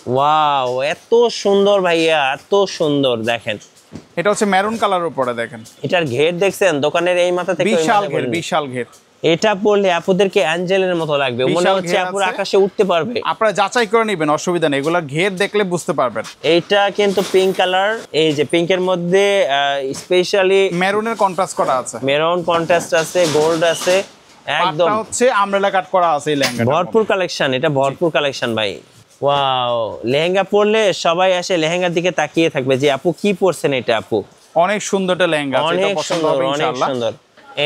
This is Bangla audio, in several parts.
ওয়াও, এত সুন্দর ভাইয়া, এত সুন্দর। দেখেন এটা হচ্ছে মেরুন কালার উপরে, দেখেন এটার ঘের দেখছেন দোকানের এই মাথা থেকে বিশাল ঘের, বিশাল ঘের। এটা পরলে আপুদেরকে অ্যাঞ্জেলের মতো লাগবে, মনে হচ্ছে আপুরা আকাশে উঠতে পারবে। আপনারা যাচাই করে নেবেন, অসুবিধা নেই, এগুলা ঘের দেখলে বুঝতে পারবেন। এইটা কিন্তু পিঙ্ক কালার, এই যে পিঙ্কের মধ্যে স্পেশালি মেরুনের কন্ট্রাস্ট করা আছে, মেরুন কন্ট্রাস্ট আছে, গোল্ড আছে, একদম হচ্ছে আমব্রেলা কাট করা আছে এই লেহেঙ্গাটা। ভরপুর কালেকশন, এটা ভরপুর কালেকশন ভাই। ওয়াও, লেহেঙ্গা পরলে সবাই আসে লেহেঙ্গার দিকে তাকিয়ে থাকবে যে আপু কি পরছেন এটা। আপু অনেক সুন্দর একটা লেহেঙ্গা, অনেক সুন্দর, অনেক সুন্দর।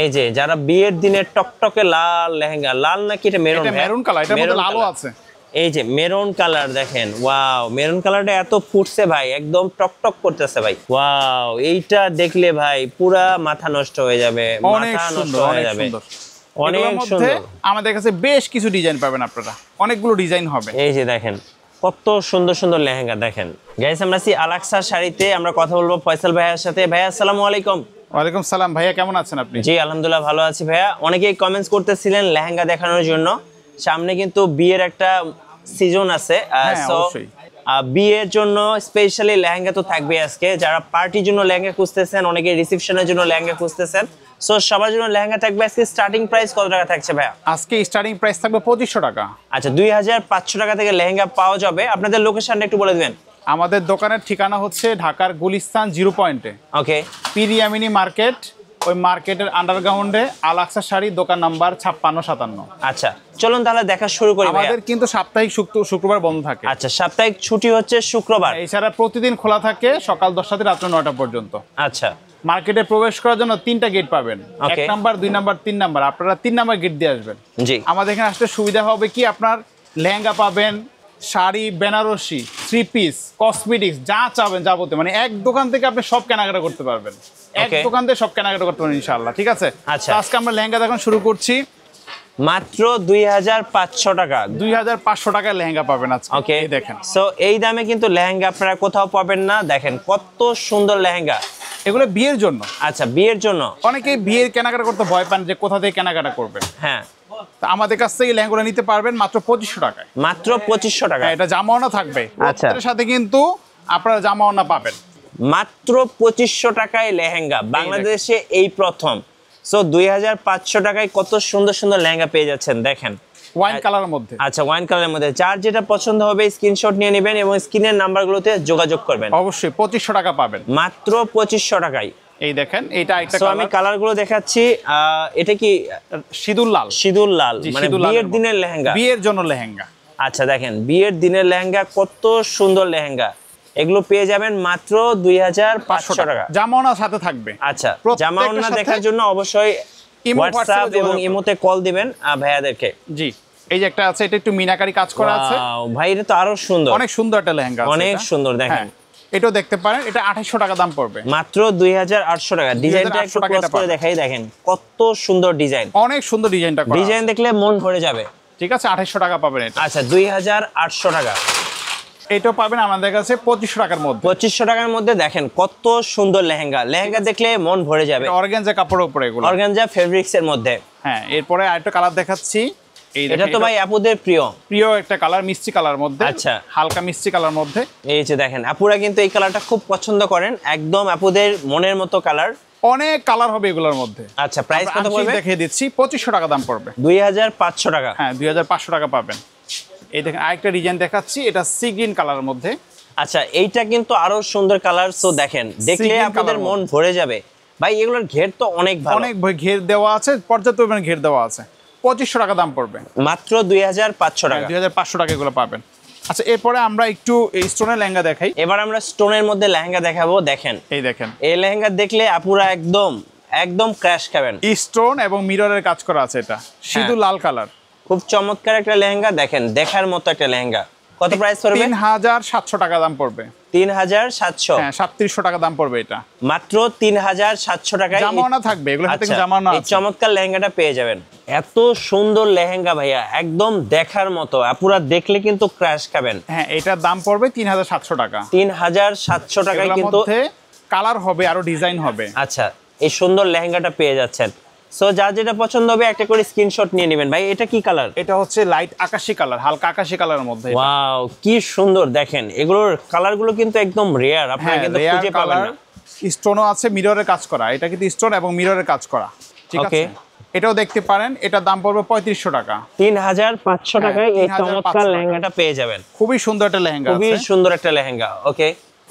এই যে যারা বিয়ের দিনে টকটকে লাল লেহেঙ্গা, লাল নাকি এটা মেরুন, এটা মেরুন কালার, এটার মধ্যে লালও আছে। এই যে মেরুন কালার দেখেন, ওয়াও মেরুন কালারটা এত ফুটছে ভাই, একদম টকটক করতেছে ভাই। ওয়াও, এইটা দেখলে ভাই পুরা মাথা নষ্ট হয়ে যাবে, মাথা নষ্ট হয়ে যাবে। অনেক সুন্দর। আমাদের কাছে বেশ কিছু ডিজাইন পাবেন আপনারা, অনেকগুলো ডিজাইন হবে। এই যে দেখেন কত সুন্দর সুন্দর লেহেঙ্গা দেখেন। গাইস আমরা আছি আলাক্সার শাড়িতে, আমরা কথা বলবো ফয়সাল ভাইয়ার সাথে। ভাইয়া আসসালামু আলাইকুম। ওয়ালাইকুম সালাম ভাইয়া, কেমন আছেন আপনি? জি আলহামদুলিল্লাহ ভালো আছি ভাইয়া। অনেকেই কমেন্টস করতেছিলেন লেহেঙ্গা দেখানোর জন্য, সামনে কিন্তু বিয়ের একটা সিজন আছে, সো বিয়ের জন্য স্পেশালি লেহেঙ্গা তো থাকবে আজকে। যারা পার্টির জন্য লেহেঙ্গা খুঁজতেছেন, অনেকে রিসেপশনের জন্য লেহেঙ্গা খুঁজতেছেন, সো সবার জন্য লেহেঙ্গা থাকবে। আজকে স্টার্টিং প্রাইস কত টাকা থাকছে ভাইয়া? আজকে স্টার্টিং প্রাইস থাকবে 2500 টাকা। আচ্ছা, 2500 টাকা থেকে লেহেঙ্গা পাওয়া যাবে। আপনাদের লোকেশনটা একটু বলে দিবেন। আমাদের দোকানের ঠিকানা হচ্ছে ঢাকার গুলিস্তান 0 পয়েন্টে, ওকে, পিরিয়ামিনি মার্কেট, ওই মার্কেটের আন্ডারগ্রাউন্ডে আলাক্সা শাড়ি, দোকান নাম্বার 5657। আচ্ছা চলুন তাহলে দেখা শুরু করি। আমাদের কিন্তু সাপ্তাহিক শুক্রবার বন্ধ থাকে। আচ্ছা, সাপ্তাহিক ছুটি হচ্ছে শুক্রবার। এছাড়া প্রতিদিন খোলা থাকে সকাল 10টা থেকে রাত্র 9টা পর্যন্ত। আচ্ছা, মার্কেটে প্রবেশ করার জন্য 3টা গেট পাবেন, 1 নাম্বার, 2 নাম্বার, 3 নাম্বার। আপনারা 3 নাম্বার গেট দিয়ে আসবেন। জি, আমাদের এখানে আসতে সুবিধা হবে কি, আপনার লেহেঙ্গা পাবেন, শাড়ি, বেনারসি, 3 পিস, কসমেটিক্স, যা চাবেন যাবতীয়, মানে এক দোকান থেকে আপনি সব কেনাকাটা করতে পারবেন। এক দোকান থেকে সব কেনাকাটা করতে পারবেন ইনশাআল্লাহ। ঠিক আছে, আচ্ছা আজকে আমরা লেহেঙ্গা দেখানো শুরু করছি। মাত্র 2500 টাকা, 2500 টাকায় লেহেঙ্গা পাবেন আজকে। ওকে, দেখেন সো এই দামে কিন্তু লেহেঙ্গা আপনারা কোথাও পাবেন না। দেখেন কত সুন্দর লেহেঙ্গা, এগুলো বিয়ের জন্য। আচ্ছা, বিয়ের জন্য। অনেকেই বিয়ের কেনাকাটা করতে ভয় পান যে কোথা থেকে কেনাকাটা করবেন। হ্যাঁ, আমাদের কাছ থেকে লেহেঙ্গাগুলো নিতে পারবেন মাত্র 2500 টাকায়। মাত্র 2500 টাকা। এটা জামাওনা থাকবে, আচ্ছা, এর সাথে কিন্তু আপনারা জামাওনা পাবেন। মাত্র 2500 টাকায় লেহেঙ্গা, বাংলাদেশে এই প্রথম। সো 2500 টাকায় কত সুন্দর সুন্দর লেহেঙ্গা পেয়ে যাচ্ছেন। দেখেন ওয়াইন কালারের মধ্যে। আচ্ছা, ওয়াইন কালারের মধ্যে। যার যেটা পছন্দ হবে স্ক্রিনশট নিয়ে নেবেন এবং স্ক্রিনের নাম্বারগুলোতে যোগাযোগ করবেন। অবশ্যই 2500 টাকা পাবেন, মাত্র 2500 টাকায়। এই দেখেন, এটা একটা কালার। আমি কালারগুলো দেখাচ্ছি। এটা কি সিঁদুর লাল? সিঁদুর লাল, মানে বিয়ের দিনের লেহেঙ্গা, বিয়ের জন্য লেহেঙ্গা। আচ্ছা দেখেন বিয়ের দিনের লেহেঙ্গা, কত সুন্দর লেহেঙ্গা। এগুলো পেয়ে যাবেন মাত্র 2500 টাকা। জামাওনা সাথে থাকবে। আচ্ছা, জামাওনা দেখার জন্য অবশ্যই হোয়াটসঅ্যাপ এবং ইমোতে কল দিবেন ভাইয়াদেরকে। জি, এই যে একটা আছে, এটা একটু মিনাকারি কাজ করা আছে। ভাই এটা তো আরো সুন্দর, অনেক সুন্দর একটা লেহেঙ্গা, অনেক সুন্দর। দেখেন এটাও দেখতে পারেন, এটা 2800 টাকা দাম পড়বে। মাত্র 2800 টাকা। ডিজাইনটা একটু ক্লোজ করে দেখাই, দেখেন কত সুন্দর ডিজাইন, অনেক সুন্দর ডিজাইনটা করা। ডিজাইন দেখলে মন ভরে যাবে। ঠিক আছে, 2800 টাকা পাবেন এটা। আচ্ছা, 2800 টাকা। এটাও পাবেন আমাদের কাছে 2500 টাকার মধ্যে। 2500 টাকার মধ্যে দেখেন কত সুন্দর লেহেঙ্গা, লেহেঙ্গা দেখলে মন ভরে যাবে। অর্গানজা কাপড়ের উপরে এগুলো, অর্গানজা ফেব্রিক্স এর মধ্যে। হ্যাঁ, এরপরে আরেকটা কালার দেখাচ্ছি। এটা তো ভাই আপুদের প্রিয় একটা কালার, মিষ্টি কালার মধ্যে। আচ্ছা, হালকা মিষ্টি কালার মধ্যে। এই যে দেখেন আপুরা কিন্তু এই কালারটা খুব পছন্দ করেন, একদম আপুদের মনের মতো কালার। অনেক কালার হবে এগুলোর মধ্যে। আচ্ছা, প্রাইস কত পড়বে? দেখিয়ে দিচ্ছি, 2500 টাকা দাম পড়বে। 2500 টাকা। হ্যাঁ, 2500 টাকা পাবেন। এই দেখেন আরেকটা ডিজাইন দেখাচ্ছি, এটা সি গ্রিন কালারের মধ্যে। আচ্ছা, এইটা কিন্তু আরো সুন্দর কালার। সো দেখেন দেখলে আপনাদের মন ভরে যাবে ভাই। এগুলোর ঘের তো অনেক ভালো, অনেক ঘের দেওয়া আছে, পর্যাপ্ত পরিমাণে ঘের দেওয়া আছে। 2500 টাকা দাম পড়বে, মাত্র 2500 টাকা। 2500 টাকা এগুলো পাবেন। আচ্ছা, এরপরে আমরা একটু স্টোনের লেহেঙ্গা দেখাই। এবার আমরা স্টোনের মধ্যে লেহেঙ্গা দেখাবো। দেখেন এই দেখেন, এই লেহেঙ্গা দেখলে আপুরা একদম ক্র্যাশ খাবেন। স্টোন এবং মিররের কাজ করা আছে, এটা সিঁদুর লাল কালার, খুব চমৎকার একটা লেহেঙ্গা। দেখেন দেখার মতো একটা লেহেঙ্গা। কত প্রাইস পড়বে? 3700 টাকা দাম পড়বে। 3700? হ্যাঁ, 3700 টাকা দাম পড়বে এটা। মাত্র 3700 টাকায় জামাওনা থাকবে, এগুলো হাতে জামাওনা আছে। এই চমৎকার লেহেঙ্গাটা পেয়ে যাবেন। এত সুন্দর লেহেঙ্গা ভাইয়া, একদম দেখার মতো, আপুরা দেখলে কিন্তু ক্র্যাশ খাবেন। হ্যাঁ, এটার দাম পড়বে 3700 টাকা। 3700 টাকায় কিন্তু কালার হবে, আরো ডিজাইন হবে। আচ্ছা, এই সুন্দর লেহেঙ্গাটা পেয়ে যাচ্ছেন। সো যার যেটা পছন্দ হবে একটা করে স্ক্রিনশট নিয়ে নেবেন ভাই। এটা কি কালার? এটা হচ্ছে লাইট আকাশি কালার, হালকা আকাশি কালারের মধ্যে। ওয়াও কি সুন্দর দেখেন, এগুলোর কালারগুলো কিন্তু একদম রেয়ার, আপনারা কিন্তু খুঁজে পাবেন না। স্টোনও আছে, মিররের কাজ করা, এটা কিন্তু স্টোন এবং মিররের কাজ করা, ঠিক আছে। এটাও দেখতে পারেন, এটার দাম পড়বে 3500 টাকা। 3500 টাকায় এই চমৎকার লেহেঙ্গাটা পেয়ে যাবেন। খুবই সুন্দর একটা লেহেঙ্গা, খুবই সুন্দর একটা লেহেঙ্গা। ওকে,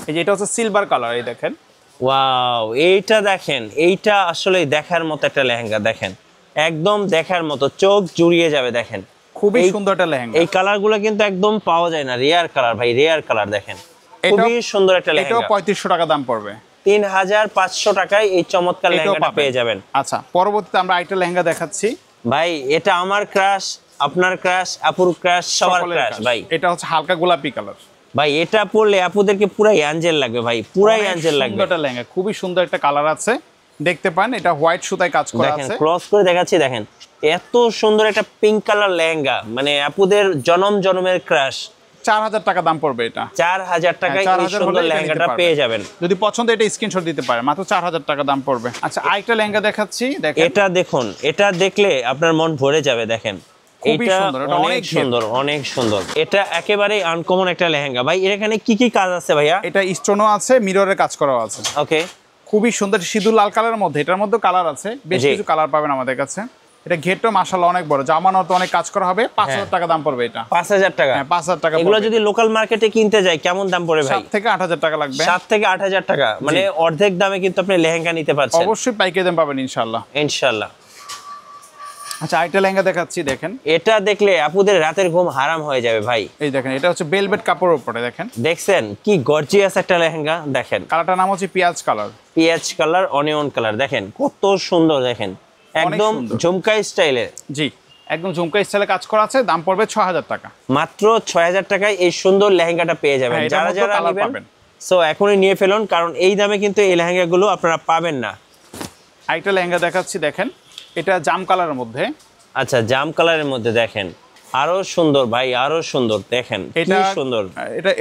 এই যে এটা হচ্ছে সিলভার কালার, এই দেখেন। ওয়াও এইটা দেখেন, এইটা আসলে দেখার মতো একটা লেহেঙ্গা, দেখেন একদম দেখার মতো, চোখ জুড়িয়ে যাবে। দেখেন খুবই সুন্দর একটা লেহেঙ্গা। এই কালারগুলো কিন্তু একদম পাওয়া যায় না, রেয়ার কালার ভাই, রেয়ার কালার। দেখেন খুবই সুন্দর একটা লেহেঙ্গা। এটাও 3500 টাকা দাম পড়বে। 3500 টাকায় এই চমৎকার লেহেঙ্গাটা পেয়ে যাবেন। আচ্ছা, পরবর্তীতে আমরা আরেকটা লেহেঙ্গা দেখাচ্ছি ভাই। এটা আমার ক্রাশ, আপনার ক্রাশ, আপুর ক্রাশ, সবার ক্রাশ ভাই। এটা হচ্ছে হালকা গোলাপি কালার ভাই। এটা পরলে আপুদেরকে পুরাই অ্যাঞ্জেল লাগবে ভাই, পুরাই অ্যাঞ্জেল লাগবে। সুন্দর একটা লেহেঙ্গা, খুবই সুন্দর একটা কালার আছে, দেখতে পান। এটা হোয়াইট সুতায় কাজ করা আছে। দেখেন ক্রস করে দেখাচ্ছি, দেখেন এত সুন্দর একটা পিঙ্ক কালার লেহেঙ্গা, মানে আপুদের জনম জনমের ক্রাশ। 4000 টাকা দাম পড়বে এটা। 4000 টাকায় এই সুন্দর লেহেঙ্গাটা পেয়ে যাবেন। যদি পছন্দ এটা স্ক্রিনশট দিতে পারেন, মাত্র 4000 টাকা দাম পড়বে। আচ্ছা, আরেকটা লেহেঙ্গা দেখাচ্ছি, দেখেন। এটা দেখুন, এটা দেখলে আপনার মন ভরে যাবে। দেখেন খুবই এটা সুন্দর, এটা অনেক সুন্দর, অনেক সুন্দর। এটা একেবারেই আনকমন একটা লেহেঙ্গা ভাই। এখানে কি কি কাজ আছে ভাইয়া? এটা স্টোনও আছে, মিররের কাজ করাও আছে। ওকে, খুবই সুন্দর, সিঁদুর লাল কালারের মধ্যে। এটার মধ্যে কালার আছে, বেশ কিছু কালার পাবেন আমাদের কাছে। এটা ঘেরটা মাশাআল্লাহ অনেক বড়, জামানোতে অনেক কাজ করা হবে। 5000 টাকা দাম পড়বে এটা। 5000 টাকা? হ্যাঁ, 5000 টাকা। এগুলো যদি লোকাল মার্কেটে কিনতে যাই কেমন দাম পড়ে ভাই? 7 থেকে 8000 টাকা লাগবে। 7 থেকে 8000 টাকা, মানে অর্ধেক দামে কিন্তু আপনি লেহেঙ্গা নিতে পারছেন। অবশ্যই পাইকারি দাম পাবেন ইনশাআল্লাহ। ইনশাআল্লাহ। আচ্ছা, আরেকটা লেহেঙ্গা দেখাচ্ছি, দেখেন। এটা দেখলে আপুদের রাতের ঘুম হারাম হয়ে যাবে ভাই। এই দেখেন, এটা হচ্ছে ভেলভেট কাপড়ের উপরে, দেখেন। দেখছেন কি গর্জিয়াস একটা লেহেঙ্গা। দেখেন কালারটার নাম হচ্ছে পিয়াজ কালার। পিয়াজ কালার, অনিয়ন কালার। দেখেন কত সুন্দর, দেখেন একদম ঝুমকা স্টাইলের। জি, একদম ঝুমকা স্টাইলে কাজ করা আছে। দাম পড়বে 6000 টাকা। মাত্র 6000 টাকায় এই সুন্দর লেহেঙ্গাটা পেয়ে যাবেন। যারা যারা নেবেন সো এখনই নিয়ে ফেলুন, কারণ এই দামে কিন্তু এই লেহেঙ্গাগুলো আপনারা পাবেন না। আরেকটা লেহেঙ্গা দেখাচ্ছি, দেখেন। এটা জাম কালারের মধ্যে। আচ্ছা, জাম কালারের মধ্যে, দেখেন আরো সুন্দর ভাই, আরো সুন্দর। দেখেন কি সুন্দর।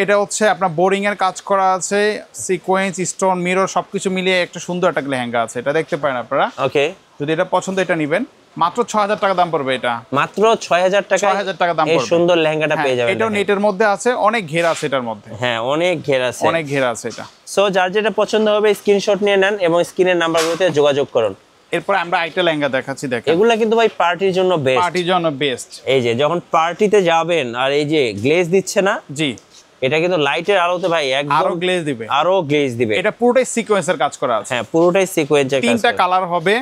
এটা হচ্ছে আপনার বোরিং এর কাজ করা আছে, সিকোয়েন্স, স্টোন, মিরর সবকিছু মিলিয়ে একটা সুন্দর একটা লেহেঙ্গা আছে। এটা দেখতে পারেন আপনারা। ওকে, যদি এটা পছন্দ এটা নেবেন, মাত্র 6000 টাকা দাম পড়বে এটা। মাত্র 6000 টাকা, 6000 টাকা দাম পড়বে। এই সুন্দর লেহেঙ্গাটা পেয়ে যাবেন। এটাও নেটের মধ্যে আছে, অনেক ঘের আছে এটার মধ্যে। হ্যাঁ, অনেক ঘের আছে, অনেক ঘের আছে এটা। সো যার যেটা পছন্দ হবে স্ক্রিনশট নিয়ে নেন এবং স্ক্রিনের নাম্বারগুলোতে যোগাযোগ করুন। এরপর আমরা আরেকটা লেহেঙ্গা দেখাচ্ছি, দেখেন। এগুলা কিন্তু ভাই পার্টির জন্য বেস্ট, পার্টির জন্য বেস্ট। এই যে যখন পার্টিতে যাবেন আর এই যে গ্লেজ দিচ্ছে না, জি, এটা কিন্তু লাইটের আলোতে ভাই একদম আরো গ্লেজ দিবে, আরো গ্লেজ দিবে। এটা পুরোটাই সিকোয়েন্সের কাজ করা আছে। হ্যাঁ, পুরোটাই সিকোয়েন্সের কাজ। তিনটা কালার হবে,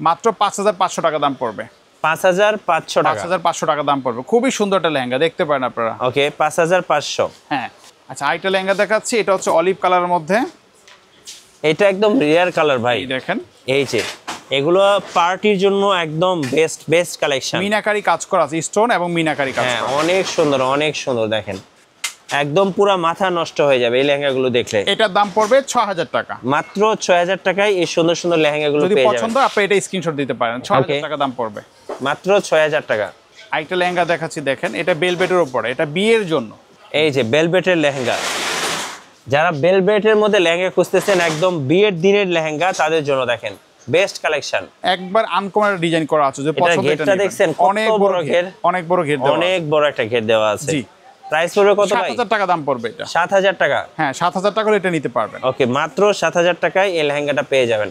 মাত্র 5500 টাকা দাম পড়বে। 5500 টাকা, 5500 টাকা দাম পড়বে। খুবই সুন্দর একটা লেহেঙ্গা, দেখতে পারেন আপনারা। ওকে, 5500। হ্যাঁ। আচ্ছা, আরেকটা লেহেঙ্গা দেখাচ্ছি, এটা হচ্ছে অলিভ কালারের মধ্যে। এটা একদম রেয়ার কালার ভাই, এই দেখেন। এই যে এগুলো পার্টির জন্য একদম বেস্ট বেস্ট কালেকশন। মিনাকারি কাজ করা আছে, স্টোন এবং মিনাকারি কাজ হ্যাঁ, করা। অনেক সুন্দর, অনেক সুন্দর। দেখেন একদম পুরো মাথা নষ্ট হয়ে যাবে এই লেহেঙ্গাগুলো দেখলে। এটার দাম পড়বে 6000 টাকা। মাত্র 6000 টাকায় এই সুন্দর সুন্দর লেহেঙ্গাগুলো যদি পেয়ে যাবেন। পছন্দ আপনি এটা স্ক্রিনশট দিতে পারেন। 6000 টাকা দাম পড়বে, মাত্র 6000 টাকা। আরেকটা লেহেঙ্গা দেখাচ্ছি, দেখেন। এটা বেলভেটের উপরে, এটা বিয়ের জন্য। এই যে বেলভেটের লেহেঙ্গা, যারা বেলভেটের মধ্যে লেহেঙ্গা খুঁজতেছেন একদম বিয়ের দিনের লেহেঙ্গা, তাদের জন্য দেখেন বেস্ট কালেকশন। একবার আনকমন ডিজাইন করা আছে, যদি পছন্দ এটা ঘেরটা দেখছেন অনেক বড় ঘের, অনেক বড় ঘের দেওয়া, অনেক বড় একটা ঘের দেওয়া আছে। জি। প্রাইস পড়বে কত ভাই? 7000 টাকা দাম পড়বে এটা। 7000 টাকা? হ্যাঁ, 7000 টাকা হলে এটা নিতে পারবেন। ওকে, মাত্র 7000 টাকায় এই লেহেঙ্গাটা পেয়ে যাবেন।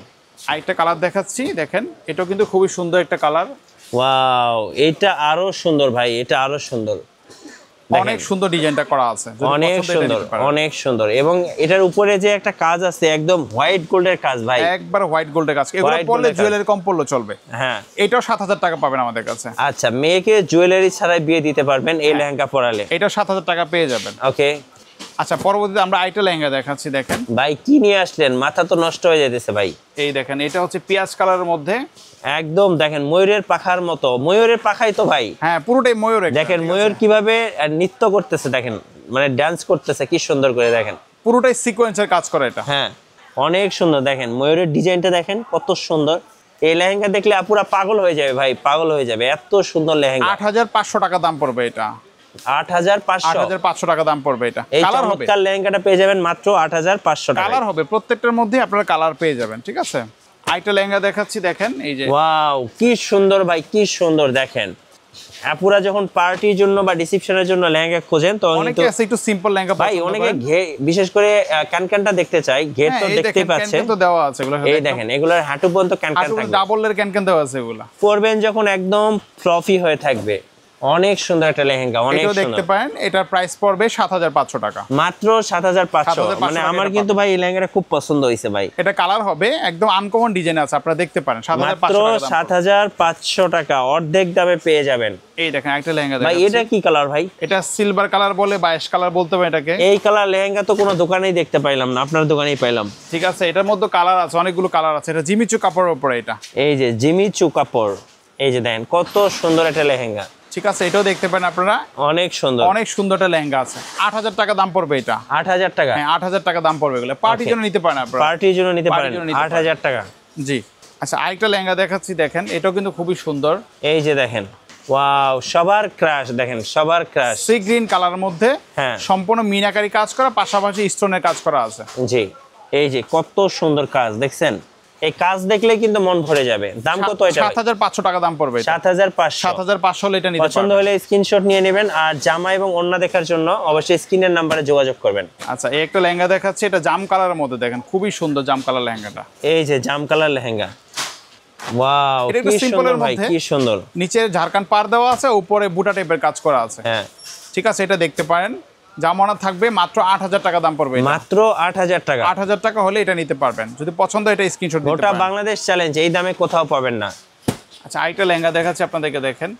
আরেকটা কালার দেখাচ্ছি, দেখেন। এটাও কিন্তু খুবই সুন্দর একটা কালার। ওয়াও, এটা আরো সুন্দর ভাই, এটা আরো সুন্দর। অনেক সুন্দর ডিজাইনটা করা আছে, অনেক সুন্দর, অনেক সুন্দর। এবং এটার উপরে যে একটা কাজ আছে একদম হোয়াইট গোল্ডের কাজ ভাই, একবার হোয়াইট গোল্ডের কাজ। এগুলো পরলে জুয়েলারি কম পড়লে চলবে। হ্যাঁ, এটাও 7000 টাকা পাবেন আমাদের কাছে। আচ্ছা, মেয়েকে জুয়েলারি ছাড়াই বিয়ে দিতে পারবেন এই লেহেঙ্গা পরালে। এটাও 7000 টাকা পেয়ে যাবেন। ওকে। আচ্ছা, পরবর্তীতে আমরা আরেকটা লেহেঙ্গা দেখাচ্ছি, দেখেন। ভাই কি নিয়ে আসলেন, মাথা তো নষ্ট হয়ে যেতেছে ভাই। এই দেখেন, এটা হচ্ছে পেঁয়াজ কালারের মধ্যে, একদম দেখেন ময়ূরের পাখার মতো। ময়ূরের পাখাই তো ভাই। হ্যাঁ, পুরোটাই ময়ূর। দেখেন ময়ূর কিভাবে নৃত্য করতেছে, দেখেন মানে ডান্স করতেছে কি সুন্দর করে। দেখেন পুরোটাই সিকোয়েন্সের কাজ করা এটা। হ্যাঁ, অনেক সুন্দর। দেখেন ময়ূরের ডিজাইনটা দেখেন কত সুন্দর। এই লেহেঙ্গা দেখলে আপুরা পাগল হয়ে যাবে ভাই, পাগল হয়ে যাবে, এত সুন্দর লেহেঙ্গা। 8500 টাকা দাম পড়বে এটা। 8500 টাকা দাম পড়বে এটা। এই কালার হবে, চমৎকার লেহেঙ্গাটা পেয়ে যাবেন মাত্র 8500 টাকা। কালার হবে, প্রত্যেকটার মধ্যে আপনারা কালার পেয়ে যাবেন, ঠিক আছে। আরেকটা লেহেঙ্গা দেখাচ্ছি, দেখেন এই যে ওয়াও কি সুন্দর ভাই, কি সুন্দর দেখেন। আপুরা যখন পার্টির জন্য বা রিসেপশনের জন্য লেহেঙ্গা খোঁজেন তো অনেকে আছে একটু সিম্পল লেহেঙ্গা ভাই, অনেকে বিশেষ করে ক্যানক্যানটা দেখতে চাই। ঘের তো দেখতেই পাচ্ছেন, তো দেওয়া আছে এগুলো, এই দেখেন এগুলোর হাঁটু পর্যন্ত ক্যানক্যান থাকবে, ডাবলের ক্যানক্যান দেওয়া আছে এগুলো। পরবেন যখন একদম ফ্লফি হয়ে থাকবে। অনেক সুন্দর একটা লেহেঙ্গা, অনেক সুন্দর। দেখতে পারেন এটার প্রাইস পড়বে ৭৫০০ টাকা, মাত্র ৭৫০০। মানে আমার কিন্তু ভাই এই লেহেঙ্গাটা খুব পছন্দ হয়েছে ভাই। এটা কালার হবে একদম আনকমন ডিজাইন আছে, আপনারা দেখতে পারেন। মাত্র ৭৫০০ টাকা, অর্ধেক দামে পেয়ে যাবেন। এই দেখেন একটা লেহেঙ্গা ভাই, এটা কি কালার ভাই? এটা সিলভার কালার বলে, ২২ কালার বলতে হবে এটাকে। এই কালার লেহেঙ্গা তো কোনো দোকানেই দেখতে পাইলাম না, আপনার দোকানেই পাইলাম। ঠিক আছে, এটার মধ্যে কালার আছে, অনেকগুলো কালার আছে। এটা জিমিচু কাপড়ের উপরে এটা, এই যে জিমিচু কাপড়, এই যে দেখেন কত সুন্দর একটা লেহেঙ্গা। ঠিক আছে, এটাও দেখতে পারেন আপনারা, অনেক সুন্দর, অনেক সুন্দর একটা লেহেঙ্গা আছে। ৮০০০ টাকা দাম পড়বে এটা। ৮০০০ টাকা? হ্যাঁ, ৮০০০ টাকা দাম পড়বে এগুলো। পার্টির জন্য নিতে পারেন আপনারা, পার্টির জন্য নিতে পারেন ৮০০০ টাকা। জি। আচ্ছা, আরেকটা লেহেঙ্গা দেখাচ্ছি, দেখেন এটাও কিন্তু খুবই সুন্দর। এই যে দেখেন, ওয়াও, সবার ক্রাশ, দেখেন সবার ক্রাশ। সি গ্রিন কালারের মধ্যে হ্যাঁ, সম্পূর্ণ মিনাকারি কাজ করা, পাশাপাশি স্টোনের কাজ করা আছে। জি, এই যে কত সুন্দর কাজ দেখছেন, এই কাজ দেখলে কিন্তু মন ভরে যাবে। দাম কত এটা? ৭৫০০ টাকা দাম পড়বে। ৭৫০০। ৭৫০০ হলে এটা নিতে পারবেন। পছন্দ হলে স্ক্রিনশট নিয়ে নেবেন, আর জামা এবং ওড়না দেখার জন্য অবশ্যই স্ক্রিনের নাম্বারে যোগাযোগ করবেন। আচ্ছা, এই একটা লেহেঙ্গা দেখাচ্ছি, এটা জাম কালারের মধ্যে, দেখেন খুবই সুন্দর জাম কালার লেহেঙ্গাটা। এই যে জাম কালার লেহেঙ্গা, ওয়াও এটা একটু কি সুন্দর ভাই, মধ্যে, কি সুন্দর। নিচে ঝাড়খান্ড পার দেওয়া আছে, উপরে বুটা টাইপের কাজ করা আছে। হ্যাঁ, ঠিক আছে, এটা দেখতে পারেন। জামানা থাকবে মাত্র ৮০০০ টাকা দাম পড়বে। মাত্র ৮০০০ টাকা। ৮০০০ টাকা হলে এটা নিতে পারবেন। যদি পছন্দ এটা স্ক্রিনশট দিতে গোটা পারেন। বাংলাদেশ চ্যালেঞ্জ, এই দামে কোথাও পাবেন না। আচ্ছা, আরেকটা লেহেঙ্গা দেখাচ্ছি আপনাদেরকে, দেখেন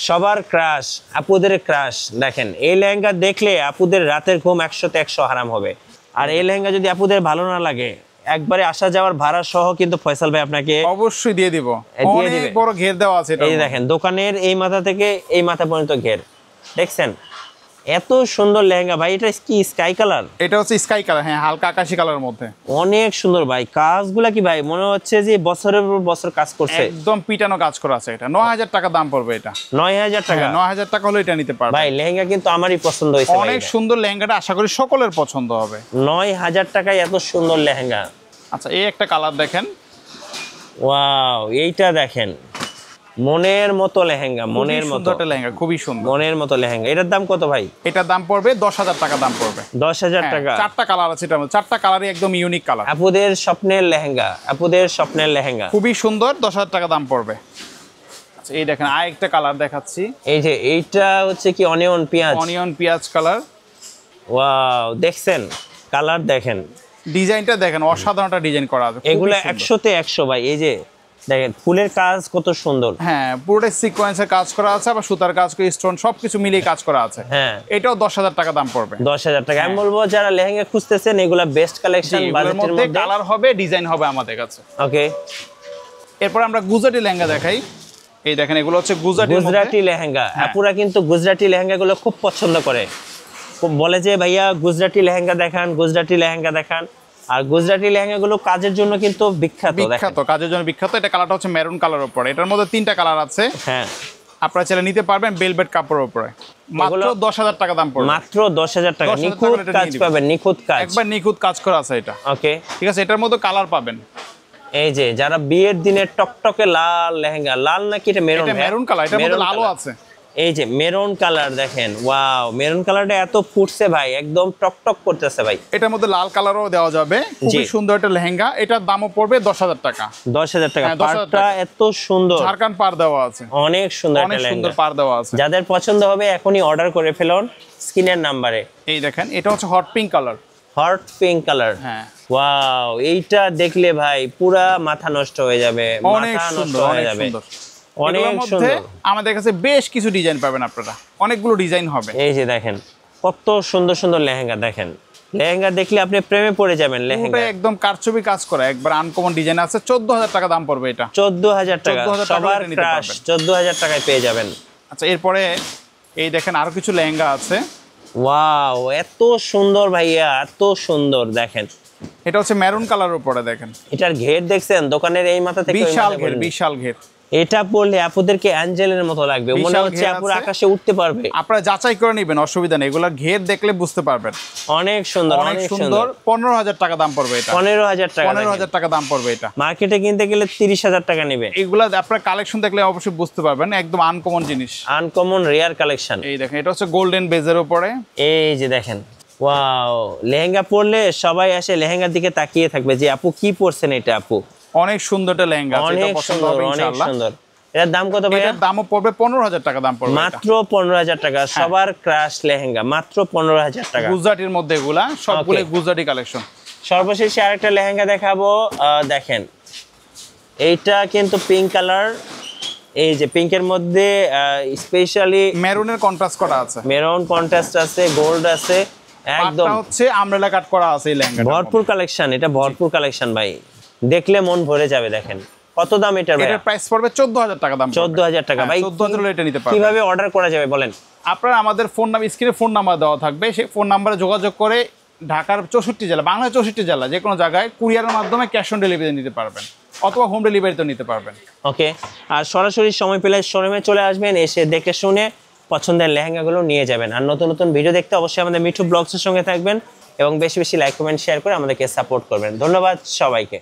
সবার ক্রাশ, আপুদের ক্রাশ। দেখেন এই লেহেঙ্গা দেখলে আপুদের রাতের ঘুম ১০০তে ১০০ হারাম হবে। আর এই লেহেঙ্গা যদি আপুদের ভালো না লাগে, একবারে আসা যাওয়ার ভাড়া সহ কিন্তু ফয়সাল ভাই আপনাকে অবশ্যই দিয়ে দিব। দিয়ে অনেক দিবে। বড় ঘের দেওয়া আছে। এই দেখেন দোকানের এই মাথা থেকে এই মাথা পর্যন্ত ঘের, দেখছেন এত সুন্দর লেহেঙ্গা ভাই। এটা কি স্কাই কালার? এটা হচ্ছে স্কাই কালার, হ্যাঁ, হালকা আকাশী কালারের মধ্যে। অনেক সুন্দর ভাই, কাজগুলা কি ভাই মনে হচ্ছে যে বছরের পর বছর কাজ করছে, একদম পিটানো কাজ করা আছে। এটা ৯০০০ টাকা দাম পড়বে এটা। ৯০০০ টাকা? ৯০০০ টাকা হলে এটা নিতে পারবেন ভাই লেহেঙ্গা কিন্তু আমারই পছন্দ হয়েছে, অনেক সুন্দর লেহেঙ্গাটা, আশা করি সকলের পছন্দ হবে। ৯০০০ টাকায় এত সুন্দর লেহেঙ্গা। আচ্ছা, এই একটা কালার দেখেন, ওয়াও, এইটা দেখেন মনের মতো লেহেঙ্গা, মনের মতো একটা লেহেঙ্গা, খুবই সুন্দর মনের মতো লেহেঙ্গা। এটার দাম কত ভাই? এটার দাম পড়বে ১০০০০ টাকা দাম পড়বে। ১০০০০ টাকা? ৪টা কালার আছে এটার মধ্যে, ৪টা কালারই একদম ইউনিক কালার। আপুদের স্বপ্নের লেহেঙ্গা, আপুদের স্বপ্নের লেহেঙ্গা, খুবই সুন্দর, ১০০০০ টাকা দাম পড়বে। আচ্ছা, এই দেখেন আরেকটা কালার দেখাচ্ছি, এই যে এইটা হচ্ছে কি অনিয়ন পেঁয়াজ, অনিয়ন পেঁয়াজ কালার। ওয়াও, দেখছেন কালার, দেখেন ডিজাইনটা দেখেন, অসাধারণ একটা ডিজাইন করা আছে। এগুলো ১০০তে ১০০ ভাই। এই যে দেখেন ফুলের কাজ কত সুন্দর, হ্যাঁ, পুরোটাই সিকোয়েন্সের কাজ করা আছে, আবার সুতার কাজ করে স্টোন সবকিছু মিলিয়ে কাজ করা আছে। হ্যাঁ, এটাও ১০০০০ টাকা দাম পড়বে। ১০০০০ টাকা। আমি বলবো যারা লেহেঙ্গা খুঁজতেছেন এগুলা বেস্ট কালেকশন, বাজেটের মধ্যে কালার হবে, ডিজাইন হবে আমাদের কাছে। ওকে, এরপর আমরা গুজরাটি লেহেঙ্গা দেখাই। এই দেখেন এগুলো হচ্ছে গুজরাটি লেহেঙ্গা। আপুরা কিন্তু গুজরাটি লেহেঙ্গা গুলো খুব পছন্দ করে, খুব বলে যে ভাইয়া গুজরাটি লেহেঙ্গা দেখান, গুজরাটি লেহেঙ্গা দেখান। আর গুজরাটি লেহেঙ্গা গুলো কাজের জন্য কিন্তু বিখ্যাত, কাজের জন্য বিখ্যাত। এটা কালারটা হচ্ছে মেরুন কালারের উপরে, এটার মধ্যে 3টা কালার আছে। হ্যাঁ, আপনারা চাইলে নিতে পারবেন বেলভেট কাপড়ের উপরে। মাত্র ১০০০০ টাকা দাম পড়বে। মাত্র ১০০০০ টাকা, নিখুঁত কাজ পাবেন, নিখুঁত কাজ, একবার নিখুঁত কাজ করা আছে এটা। ওকে, ঠিক আছে, এটার মধ্যে কালার পাবেন। এই যে যারা বিয়ের দিনে টকটকে লাল লেহেঙ্গা, লাল নাকি এটা মেরুন? এটা মেরুন কালার, এটার মধ্যে লালও আছে। এই যে মেরুন কালার দেখেন, ওয়াও, মেরুন কালারটা এত ফুটছে ভাই, একদম টকটক করতেছে ভাই। এটার মধ্যে লাল কালারও দেওয়া যাবে, খুবই সুন্দর একটা লেহেঙ্গা। এটার দামও পড়বে ১০০০০ টাকা। ১০০০০ টাকা, পাড়টা এত সুন্দর, ঝাড়খান্ড পার দেওয়া আছে, অনেক সুন্দর একটা অনেক সুন্দর লেহেঙ্গা। পার দেওয়া আছে। যাদের পছন্দ হবে এখনই অর্ডার করে ফেলুন স্ক্রিনের নাম্বারে। এই দেখেন, এটা হচ্ছে hot pink colour, hot pink colour. হ্যাঁ, ওয়াও, এইটা দেখলে ভাই পুরা মাথা নষ্ট হয়ে যাবে, অনেক মাথা নষ্ট সুন্দর, হয়ে অনেক যাবে, সুন্দর। অনেক সুন্দর। আমাদের কাছে বেশ কিছু ডিজাইন পাবেন আপনারা, অনেকগুলো ডিজাইন হবে। এই যে দেখেন কত সুন্দর সুন্দর লেহেঙ্গা, দেখেন লেহেঙ্গা দেখলে আপনি প্রেমে পড়ে যাবেন। লেহেঙ্গা একদম কারচুপি কাজ করা, একবার আনকমন ডিজাইন আছে। ১৪০০০ টাকা দাম পড়বে এটা। ১৪০০০ টাকা, ১৪০০০ সবার নিতে ক্রাশ, পারবেন। ১৪০০০ টাকায় পেয়ে যাবেন। আচ্ছা, এরপরে এই দেখেন আরো কিছু লেহেঙ্গা আছে। ওয়াও, এত সুন্দর ভাইয়া, এত সুন্দর। দেখেন এটা হচ্ছে মেরুন কালারের উপরে, দেখেন এটার ঘের দেখছেন, দোকানের এই মাথা থেকে ওই বিশাল মাথা ঘের, পর্যন্ত। বিশাল ঘের। এটা পরলে আপুদেরকে অ্যাঞ্জেলের মতো লাগবে, মনে বিশাল হচ্ছে ঘের আপুর আছে। আকাশে উঠতে পারবে। আপনারা যাচাই করে নেবেন, অসুবিধা নেই, এগুলা ঘের দেখলে বুঝতে পারবেন। অনেক সুন্দর, অনেক সুন্দর। 15,000 টাকা দাম পড়বে এটা। 15,000 টাকা। 15,000 টাকা দাম পড়বে এটা। মার্কেটে কিনতে গেলে 30,000 টাকা নেবে। এগুলা আপনারা কালেকশন দেখলে অবশ্যই বুঝতে পারবেন, একদম আনকমন জিনিস। Uncommon rare collection. এই দেখেন, এটা হচ্ছে গোল্ডেন বেজের উপরে। এই যে দেখেন, ওয়াও, লেহেঙ্গা পরলে সবাই আসে লেহেঙ্গার দিকে তাকিয়ে থাকবে যে আপু কি পরছেন এটা আপু। অনেক সুন্দর একটা লেহেঙ্গা আছে, এটা অনেক পছন্দ সুন্দর, হবে অনেক ইনশাআল্লাহ। সুন্দর। এটার দাম কত ভাইয়া? এটার দামও পড়বে 15,000 টাকা দাম পড়বে এটা। মাত্র 15,000 টাকা। সবার ক্রাশ লেহেঙ্গা মাত্র 15,000 টাকা। গুজরাটির মধ্যে এগুলা সবগুলো গুজরাটি কালেকশন। সর্বশেষে আরেকটা লেহেঙ্গা দেখাবো, দেখেন এইটা কিন্তু পিঙ্ক কালার। এই যে পিঙ্কের মধ্যে স্পেশালি মেরুনের কন্ট্রাস্ট করা আছে, মেরুন কন্ট্রাস্ট আছে, গোল্ড আছে, একদম পাটটা হচ্ছে আমব্রেলা কাট করা আছে এই লেহেঙ্গাটা। ভরপুর কালেকশন। এটা ভরপুর কালেকশন ভাই, দেখলে মন ভরে যাবে। দেখেন কত দাম এটা ভাই? এটার প্রাইস পড়বে 14,000 টাকা দাম। 14,000 টাকা ভাই। 14,000 হলে এটা নিতে পারবেন। কিভাবে অর্ডার করা যাবে বলেন? আপনারা আমাদের ফোন নাম্বার, স্ক্রিনে ফোন নাম্বার দেওয়া থাকবে, সেই ফোন নাম্বারে যোগাযোগ করে ঢাকার 64 জেলা, বাংলার 64 জেলা যে কোনো জায়গায় কুরিয়ারের মাধ্যমে ক্যাশ অন ডেলিভারি নিতে পারবেন, অথবা হোম ডেলিভারিতেও নিতে পারবেন। ওকে। আর সরাসরি সময় পেলে শোরুমে চলে আসবেন, এসে দেখে শুনে পছন্দের লেহেঙ্গাগুলো নিয়ে যাবেন। আর নতুন নতুন ভিডিও দেখতে অবশ্যই আমাদের মিঠু ব্লগসের সঙ্গে থাকবেন এবং বেশি বেশি লাইক কমেন্ট শেয়ার করে আমাদেরকে সাপোর্ট করবেন। ধন্যবাদ সবাইকে।